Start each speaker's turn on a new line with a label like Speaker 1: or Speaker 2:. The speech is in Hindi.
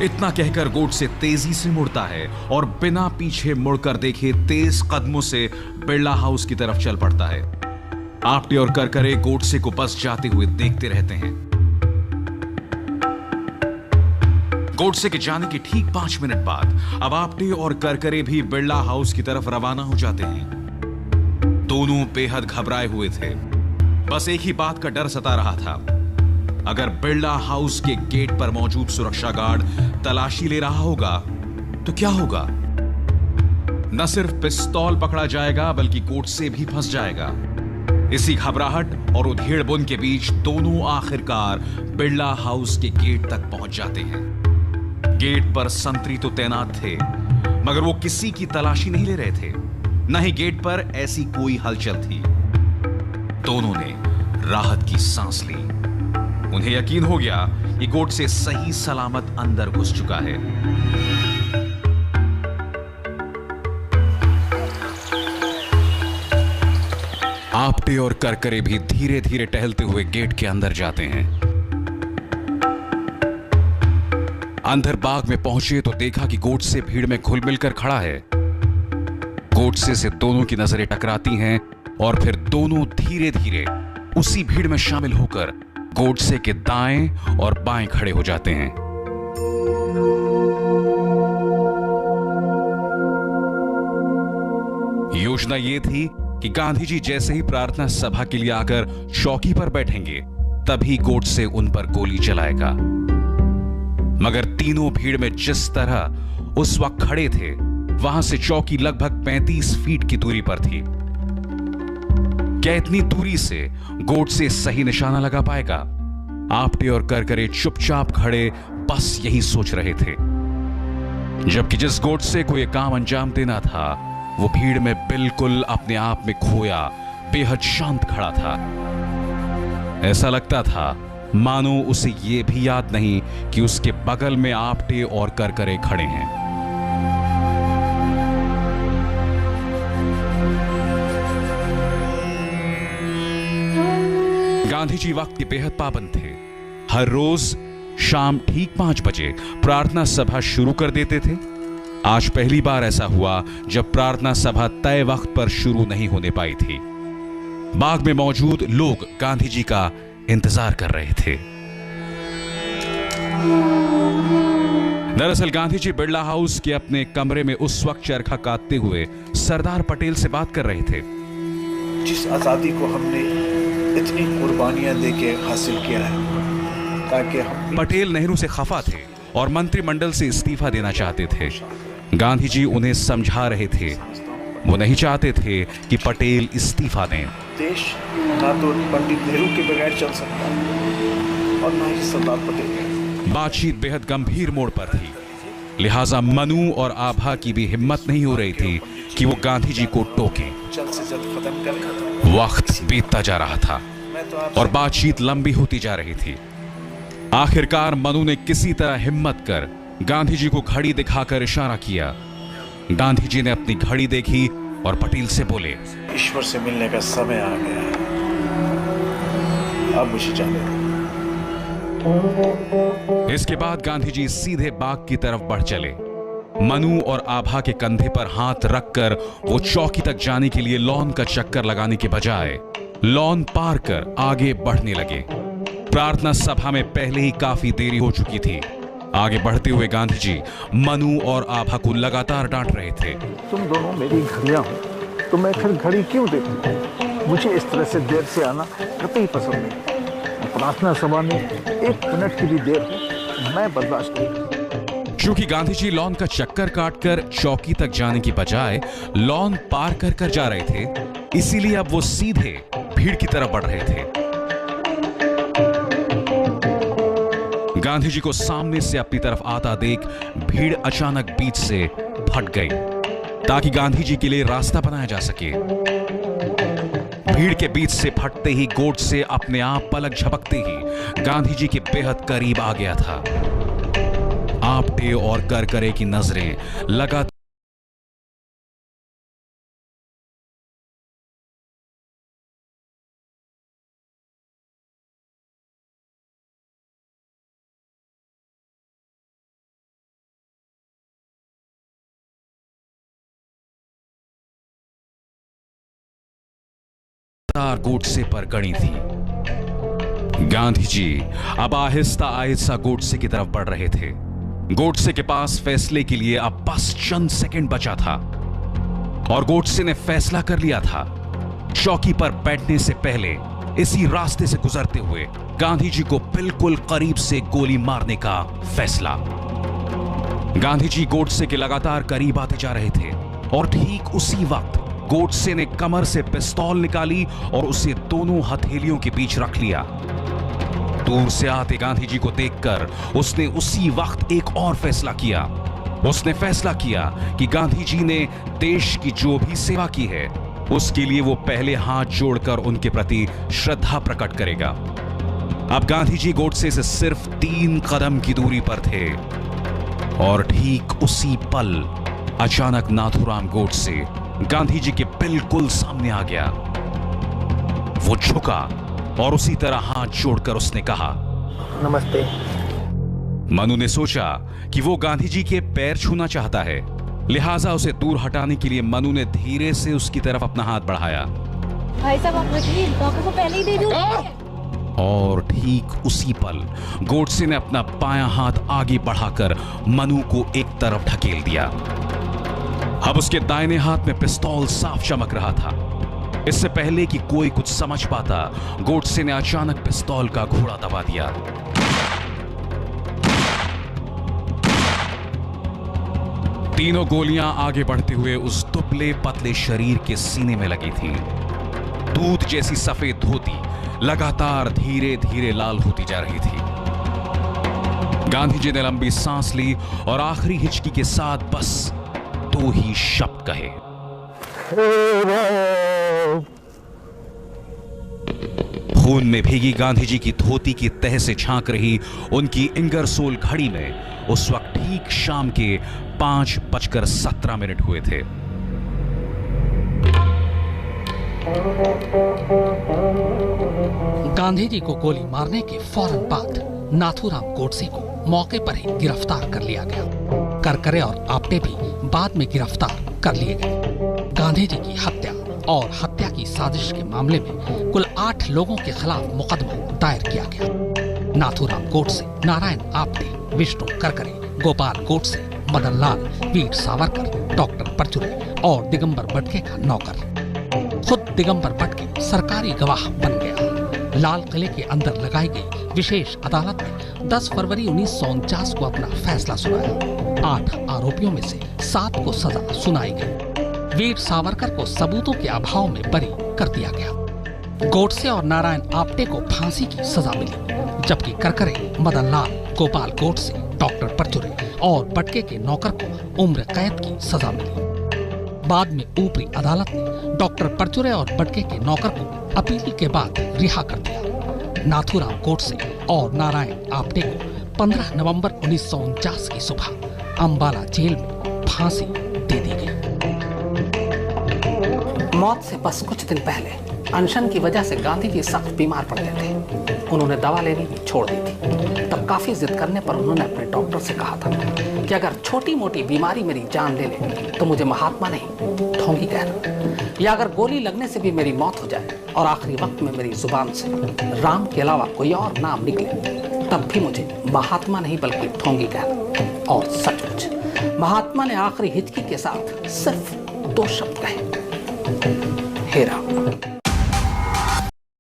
Speaker 1: इतना कहकर गोडसे तेजी से मुड़ता है और बिना पीछे मुड़कर देखे तेज कदमों से बिरला हाउस की तरफ चल पड़ता है। आपटे और करकरे गोडसे को बस जाते हुए देखते रहते हैं। गोडसे के जाने के ठीक 5 मिनट बाद अब आपटे और करकरे भी बिरला हाउस की तरफ रवाना हो जाते हैं। दोनों बेहद घबराए हुए थे। बस एक ही बात का डर सता रहा था, अगर बिरला हाउस के गेट पर मौजूद सुरक्षा गार्ड तलाशी ले रहा होगा तो क्या होगा। न सिर्फ पिस्तौल पकड़ा जाएगा बल्कि गोडसे भी फंस जाएगा। इसी घबराहट और उधेड़बुन के बीच दोनों आखिरकार बिरला हाउस के गेट तक पहुंच जाते हैं। गेट पर संतरी तो तैनात थे, मगर वो किसी की तलाशी नहीं ले रहे थे, न ही गेट पर ऐसी कोई हलचल थी। दोनों ने राहत की सांस ली। उन्हें यकीन हो गया कि गोडसे सही सलामत अंदर घुस चुका है। आपटे और करकरे भी धीरे धीरे टहलते हुए गेट के अंदर जाते हैं। अंदर बाग में पहुंचे तो देखा कि गोडसे भीड़ में घुल मिलकर खड़ा है। गोडसे से दोनों की नजरें टकराती हैं और फिर दोनों धीरे धीरे उसी भीड़ में शामिल होकर गोडसे के दाएं और बाएं खड़े हो जाते हैं। योजना यह थी कि गांधी जी जैसे ही प्रार्थना सभा के लिए आकर चौकी पर बैठेंगे तभी गोडसे उन पर गोली चलाएगा। मगर तीनों भीड़ में जिस तरह उस वक्त खड़े थे, वहां से चौकी लगभग 35 फीट की दूरी पर थी। क्या इतनी दूरी से गोडसे सही निशाना लगा पाएगा? आपटे और करकरे चुपचाप खड़े बस यही सोच रहे थे, जबकि जिस गोडसे को यह काम अंजाम देना था वो भीड़ में बिल्कुल अपने आप में खोया बेहद शांत खड़ा था। ऐसा लगता था मानो उसे यह भी याद नहीं कि उसके बगल में आपटे और करकरे खड़े हैं। गांधी जी वक्त के बेहद पाबंद थे। हर रोज शाम ठीक 5 बजे प्रार्थना सभा शुरू कर देते थे। आज पहली बार ऐसा हुआ जब प्रार्थना सभा तय वक्त पर शुरू नहीं होने पाई थी। बाग में मौजूद लोग गांधी जी का इंतजार कर रहे थे। दरअसल गांधी जी बिरला हाउस के अपने कमरे में उस वक्त चरखा काटते हुए सरदार पटेल से बात कर रहे थे।
Speaker 2: जिस आजादी को हमने इतनी कुर्बानियां देके हासिल किया है, ताकि हम
Speaker 1: पटेल नेहरू से खफा थे और मंत्रिमंडल से इस्तीफा देना चाहते थे। गांधी जी उन्हें समझा रहे थे, वो नहीं चाहते थे कि पटेल इस्तीफा दें।
Speaker 2: देश ना तो पंडित नेहरू के बगैर चल सकता और ना ही सरदार पटेल।
Speaker 1: बातचीत बेहद गंभीर मोड़ पर थी, लिहाजा मनु और आभा की भी हिम्मत नहीं हो रही थी कि वो गांधी जी को टोकें।
Speaker 2: जल्द से जल्द खत्म करें।
Speaker 1: वक्त बीतता जा रहा था और बातचीत लंबी होती जा रही थी। आखिरकार मनु ने किसी तरह हिम्मत कर गांधी जी को घड़ी दिखाकर इशारा किया। गांधी जी ने अपनी घड़ी देखी और पटेल से बोले,
Speaker 2: ईश्वर से मिलने का समय आ गया है, अब मुझे जाने दो।
Speaker 1: इसके बाद गांधी जी सीधे बाग की तरफ बढ़ चले। मनु और आभा के कंधे पर हाथ रखकर वो चौकी तक जाने के लिए लॉन का चक्कर लगाने के बजाय लॉन पार कर आगे बढ़ने लगे। प्रार्थना सभा में पहले ही काफी देरी हो चुकी थी। आगे बढ़ते हुए गांधी जी मनु और आभा को लगातार डांट रहे थे।
Speaker 2: तुम दोनों मेरी घड़ियां हो तो मैं फिर घड़ी क्यों देखूं? मुझे इस तरह से देर से आना कतई पसंद नहीं। प्रार्थना सभा में 1 मिनट की भी देर हो मैं बर्दाश्त नहीं करूं।
Speaker 1: चूंकि गांधी जी लॉन का चक्कर काटकर चौकी तक जाने की बजाय लॉन पार कर जा रहे थे, इसीलिए अब वो सीधे भीड़ की तरफ बढ़ रहे थे। गांधी जी को सामने से अपनी तरफ आता देख भीड़ अचानक बीच से फट गई ताकि गांधी जी के लिए रास्ता बनाया जा सके। भीड़ के बीच से फटते ही गोडसे अपने आप पलक झपकते ही गांधी जी के बेहद करीब आ गया था। आपटे और करकरे की नजरें लगातार लगातार गोडसे पर गड़ी थी। गांधी जी अब आहिस्ता आहिस्ता गोडसे की तरफ बढ़ रहे थे। गोडसे के पास फैसले के लिए अब बस चंद सेकंड बचा था और गोडसे ने फैसला कर लिया था। चौकी पर बैठने से पहले इसी रास्ते से गुजरते हुए गांधी जी को बिल्कुल करीब से गोली मारने का फैसला। गांधी जी गोडसे के लगातार करीब आते जा रहे थे और ठीक उसी वक्त गोडसे ने कमर से पिस्तौल निकाली और उसे दोनों हथेलियों के बीच रख लिया। दूर से आते गांधी जी को देखकर उसने उसी वक्त एक और फैसला किया। उसने फैसला किया कि गांधी जी ने देश की जो भी सेवा की है उसके लिए वो पहले हाथ जोड़कर उनके प्रति श्रद्धा प्रकट करेगा। अब गांधी जी गोडसे से सिर्फ 3 कदम की दूरी पर थे और ठीक उसी पल अचानक नाथूराम गोडसे गांधी जी के बिल्कुल सामने आ गया। वो झुका और उसी तरह हाथ जोड़कर उसने कहा,
Speaker 2: नमस्ते।
Speaker 1: मनु ने सोचा कि वो गांधी जी के पैर छूना चाहता है, लिहाजा उसे दूर हटाने के लिए मनु ने धीरे से उसकी तरफ अपना हाथ बढ़ाया।
Speaker 3: भाई साहब आप रखिए, डॉक्टर को पहले ही दे दूं।
Speaker 1: और ठीक उसी पल गोडसे ने अपना बायां हाथ आगे बढ़ाकर मनु को एक तरफ ढकेल दिया। अब उसके दाहिने हाथ में पिस्तौल साफ चमक रहा था। इससे पहले कि कोई कुछ समझ पाता, गोडसे ने अचानक पिस्तौल का घोड़ा दबा दिया। तीनों गोलियां आगे बढ़ते हुए उस दुबले पतले शरीर के सीने में लगी थीं। दूध जैसी सफेद धोती लगातार धीरे धीरे लाल होती जा रही थी। गांधी जी ने लंबी सांस ली और आखिरी हिचकी के साथ बस 2 ही शब्द कहे, खून में भीगी गांधी जी की धोती की तह से झांक रही उनकी इंगरसोल घड़ी में उस वक्त ठीक शाम के 5:17 हुए थे।
Speaker 4: गांधी जी को गोली मारने के फौरन बाद नाथूराम गोडसे को मौके पर ही गिरफ्तार कर लिया गया। करकरे और आपटे भी बाद में गिरफ्तार कर लिए गए। गांधी जी की हत्या और हत्या की साजिश के मामले में कुल 8 लोगों के खिलाफ मुकदमा दायर किया गया। नाथूराम गोडसे, नारायण आपटे, विष्णु करकरे, गोपाल गोडसे, मदन लाल, वीर सावरकर, डॉक्टर परचुरे और दिगंबर बटके का नौकर। खुद दिगंबर बटके सरकारी गवाह बन गया। लाल किले के अंदर लगाई गई विशेष अदालत ने 10 फरवरी 1949 को अपना फैसला सुनाया। 8 आरोपियों में से 7 को सजा सुनाई गई। वीर सावरकर को सबूतों के अभाव में बरी कर दिया गया। गोडसे और नारायण आपटे को फांसी की सजा मिली, जबकि करकरे, मदन लाल, गोपाल गोडसे, डॉक्टर परचुरे और बटके के नौकर को उम्र कैद की सजा मिली। बाद में ऊपरी अदालत ने डॉक्टर परचुरे और बटके के नौकर को अपील के बाद रिहा कर दिया। नाथूराम गोडसे और नारायण आपटे को 15 नवंबर 1949 की सुबह अंबाला जेल में फांसी दे दी गई।
Speaker 5: मौत से बस कुछ दिन पहले अनशन की वजह से गांधी जी सख्त बीमार पड़ गए थे। उन्होंने दवा लेनी भी छोड़ दी थी। तब काफी जिद करने पर उन्होंने अपने डॉक्टर से कहा था कि अगर छोटी मोटी बीमारी मेरी जान ले ले तो मुझे महात्मा नहीं, ढोंगी कहना, या अगर गोली लगने से भी मेरी मौत हो जाए और आखिरी वक्त में मेरी जुबान से राम के अलावा कोई और नाम निकले तब भी मुझे महात्मा नहीं बल्कि ढोंगी कहना। और सचमुच महात्मा ने आखिरी हिचकी के साथ सिर्फ 2 शब्द कहे, हे राम।